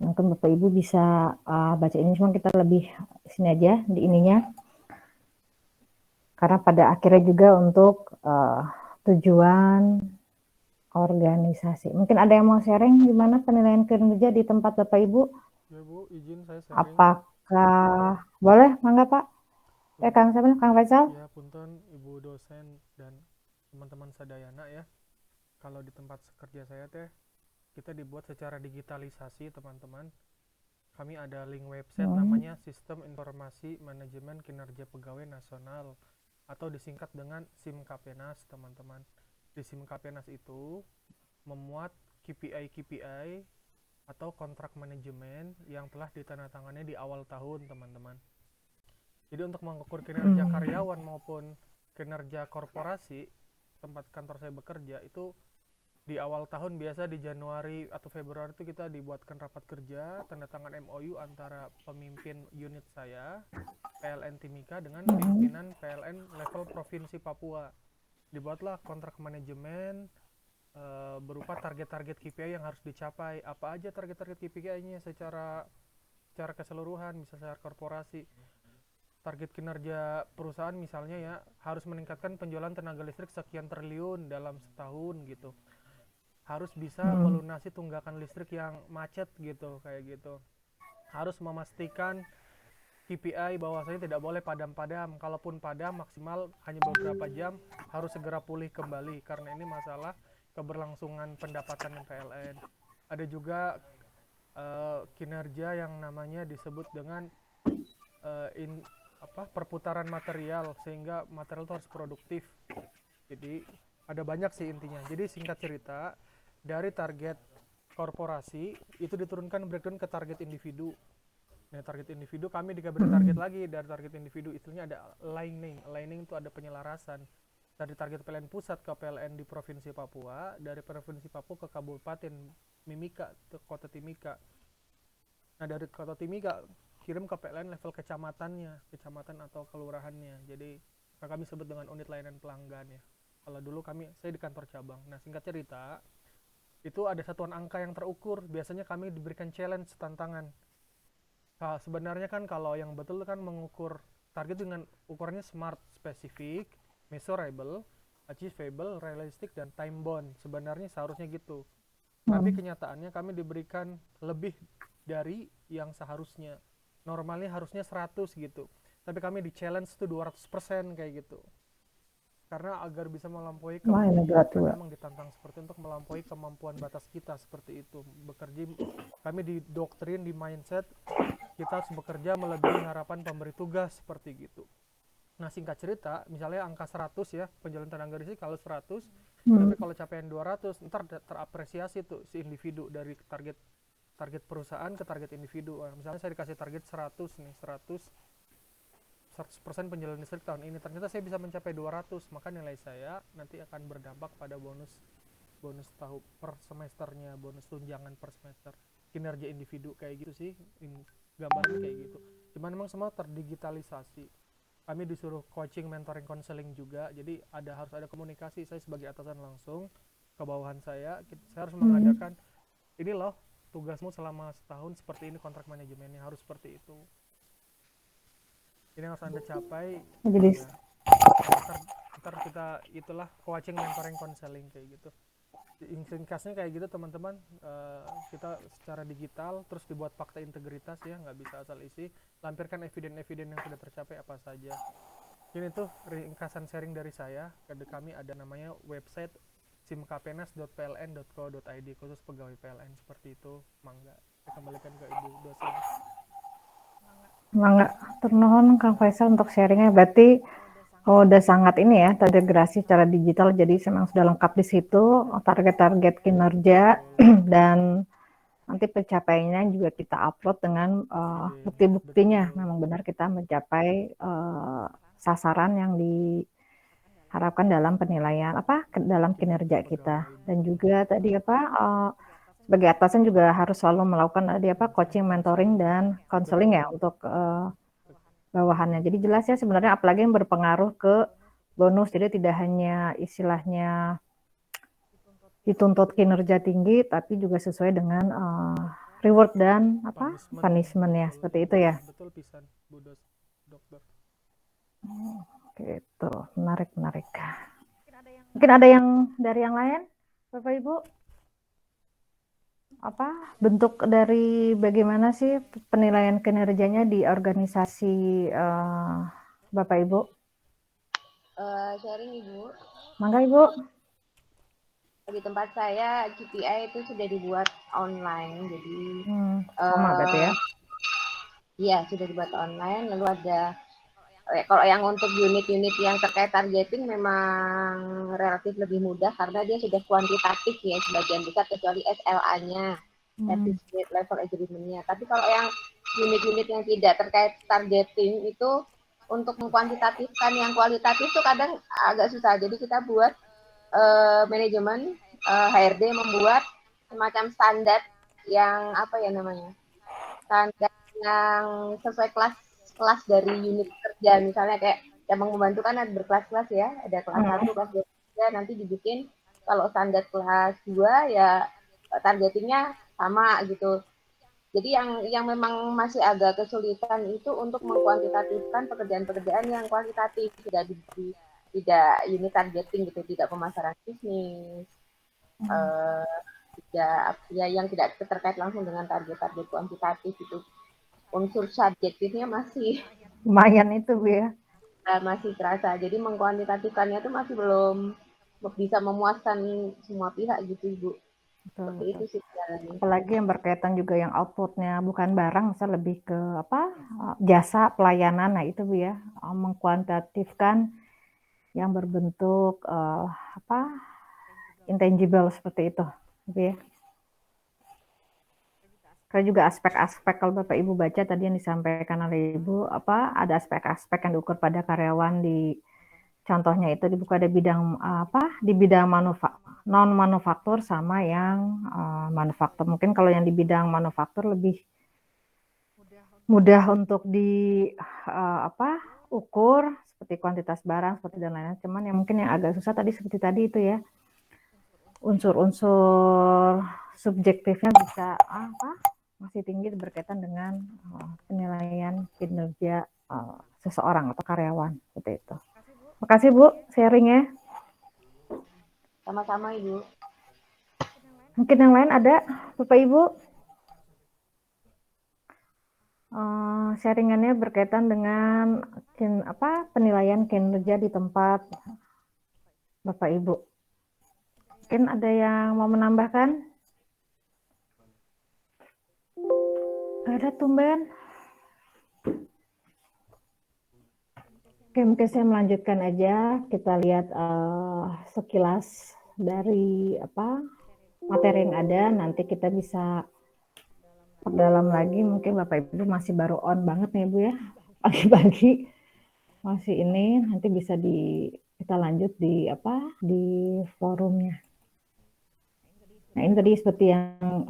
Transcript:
Mungkin Bapak Ibu bisa baca ini, cuma kita lebih sini aja di ininya. Karena pada akhirnya juga untuk tujuan organisasi. Mungkin ada yang mau sharing gimana penilaian kinerja di tempat Bapak Ibu? Ya Bu, izin saya sharing. Apakah boleh? Mangga Pak. Kang Punten, siapa? Kang Faisal? ya punten Ibu dosen dan teman-teman sadayana ya. Kalau di tempat kerja saya teh, kita dibuat secara digitalisasi teman-teman. Kami ada link website Hmm. namanya Sistem Informasi Manajemen Kinerja Pegawai Nasional atau disingkat dengan SIMKAPENAS teman-teman. Di SIMKAPENAS itu memuat KPI-KPI atau kontrak manajemen yang telah ditandatangani di awal tahun teman-teman. Jadi untuk mengukur kinerja karyawan maupun kinerja korporasi tempat kantor saya bekerja itu di awal tahun biasa di Januari atau Februari itu kita dibuatkan rapat kerja tanda tangan MOU antara pemimpin unit saya PLN Timika dengan pimpinan PLN level provinsi Papua. Dibuatlah kontrak manajemen berupa target-target KPI yang harus dicapai. Apa aja target-target KPI-nya secara keseluruhan, bisa secara korporasi. Target kinerja perusahaan misalnya ya harus meningkatkan penjualan tenaga listrik sekian triliun dalam setahun gitu, harus bisa melunasi tunggakan listrik yang macet gitu kayak gitu, harus memastikan KPI bahwasanya tidak boleh padam-padam, kalaupun padam maksimal hanya beberapa jam, harus segera pulih kembali karena ini masalah keberlangsungan pendapatan PLN. Ada juga kinerja yang namanya disebut dengan uh, in, perputaran material, sehingga material itu harus produktif. Jadi ada banyak sih intinya. Jadi singkat cerita, dari target korporasi itu diturunkan breakdown ke target individu. Nah, target individu kami dikabari target lagi dari target individu, istilahnya ada aligning. Aligning itu ada penyelarasan dari target PLN pusat ke PLN di Provinsi Papua, dari Provinsi Papua ke Kabupaten Mimika, ke Kota Timika. Nah, dari Kota Timika kirim ke PLN level kecamatannya, kecamatan atau kelurahannya. Jadi kami sebut dengan unit layanan pelanggan ya. Kalau dulu saya di kantor cabang. Nah, singkat cerita, itu ada satuan angka yang terukur. Biasanya kami diberikan challenge, tantangan. Nah, sebenarnya kan kalau yang betul kan mengukur target dengan ukurannya smart, spesifik, measurable, achievable, realistic, dan time bound. Sebenarnya seharusnya gitu. Tapi kenyataannya kami diberikan lebih dari yang seharusnya. Normalnya harusnya 100 gitu. Tapi kami di challenge tuh 200% kayak gitu. Karena agar bisa melampaui Wah, ini berat kan juga. memang ditantang seperti untuk melampaui kemampuan batas kita seperti itu. Kami didoktrin di mindset kita harus bekerja melebihi harapan pemberi tugas seperti gitu. Nah, singkat cerita, misalnya angka 100 ya, penjualan tenaga listrik kalau 100, tapi kalau capaian 200, ntar terapresiasi tuh si individu dari target target perusahaan ke target individu. Nah, misalnya saya dikasih target 100 nih, 100% penjualan listrik tahun ini. Ternyata saya bisa mencapai 200, maka nilai saya nanti akan berdampak pada bonus bonus tahu per semesternya, bonus tunjangan per semester. Kinerja individu kayak gitu sih, gambaran kayak gitu. Cuman memang semua terdigitalisasi. Kami disuruh coaching, mentoring, counseling juga. Jadi harus ada komunikasi. Saya sebagai atasan langsung ke bawahan saya harus mengadakan ini loh tugasmu selama setahun seperti ini, kontrak manajemennya harus seperti itu. Ini yang harus Anda capai. Jadi Ya, ntar kita itulah coaching, mentoring, counseling kayak gitu. Ringkasnya kayak gitu teman-teman. Kita secara digital terus dibuat fakta integritas ya, nggak bisa asal isi. Lampirkan eviden-eviden yang sudah tercapai apa saja. Ini tuh ringkasan sharing dari saya. Kami ada namanya website simkapenas.pln.co.id khusus pegawai PLN seperti itu. Mangga, saya kembalikan ke Ibu dosen. Mangga, ternuhun Kang Faisal untuk sharingnya. Berarti udah sangat ini ya, terintegrasi secara digital, jadi memang sudah lengkap di situ target-target kinerja Betul. dan nanti pencapaiannya juga kita upload dengan Eviden, bukti-buktinya. betul. Memang benar kita mencapai sasaran yang diharapkan dalam penilaian dalam kinerja kita. Pegawai, Dan betul. juga tadi sebagai atasan juga harus selalu melakukan coaching, mentoring Counseling, dan counseling ya betul. untuk bawahannya. Jadi jelas ya sebenarnya, apalagi yang berpengaruh ke bonus. Jadi tidak hanya istilahnya dituntut kinerja tinggi, tapi juga sesuai dengan reward dan apa punishment. punishment ya, seperti itu ya. Betul pisan Bu Dokter. Gitu, menarik. Mungkin ada yang dari yang lain, Bapak Ibu? Apa bentuk dari bagaimana sih penilaian kinerjanya di organisasi Bapak Ibu? Sharing Ibu. Mangga Ibu. Di tempat saya KPI itu sudah dibuat online, jadi sama berarti ya? Iya, sudah dibuat online. Lalu ada kalau yang untuk unit-unit yang terkait targeting memang relatif lebih mudah karena dia sudah kuantitatif ya sebagian besar kecuali SLA-nya, Certificate Level Agreement-nya. Tapi kalau yang unit-unit yang tidak terkait targeting itu untuk mengkuantitatifkan yang kualitatif itu kadang agak susah. Jadi kita buat manajemen HRD membuat semacam standar yang apa ya namanya, standar yang sesuai kelas dari unit kerja. Misalnya kayak cabang membantu kan ada berkelas-kelas ya, ada kelas 1, kelas 2, 3, nanti dibikin kalau standar kelas 2 ya targetingnya sama gitu. Jadi yang memang masih agak kesulitan itu untuk mengkuantitatifkan pekerjaan-pekerjaan yang kualitatif, tidak unit targeting gitu, tidak pemasaran bisnis, tidak ya yang tidak terkait langsung dengan target-target kuantitatif itu. Unsur subjektifnya masih lumayan itu Bu ya. Masih terasa. Jadi mengkuantitatifkannya itu masih belum bisa memuaskan semua pihak gitu Ibu. Seperti itu sih jalannya. Apalagi yang berkaitan juga yang outputnya bukan barang, misal lebih ke apa jasa pelayanan, nah itu Bu ya, mengkuantitatifkan yang berbentuk apa intangible seperti itu Bu ya. Karena juga aspek-aspek kalau Bapak Ibu baca tadi yang disampaikan oleh Ibu, apa ada aspek-aspek yang diukur pada karyawan di contohnya itu dibuka ada bidang apa di bidang non manufaktur sama yang manufaktur. Mungkin kalau yang di bidang manufaktur lebih mudah untuk di apa ukur seperti kuantitas barang seperti dan lain-lain. Cuman yang mungkin yang agak susah tadi seperti tadi itu ya unsur-unsur subjektifnya bisa apa masih tinggi berkaitan dengan penilaian kinerja seseorang atau karyawan seperti itu. Makasih Bu sharingnya. Sama-sama Ibu. Mungkin yang lain ada Bapak Ibu sharingannya berkaitan dengan apa penilaian kinerja di tempat Bapak Ibu. Mungkin ada yang mau menambahkan? Gak ada tumben. Oke, mungkin saya melanjutkan aja. Kita lihat sekilas dari apa materi yang ada. Nanti kita bisa perdalam lagi. Mungkin Bapak Ibu masih baru on banget nih Bu ya. Pagi-pagi masih ini. Nanti bisa kita lanjut di apa di forumnya. Nah ini tadi seperti yang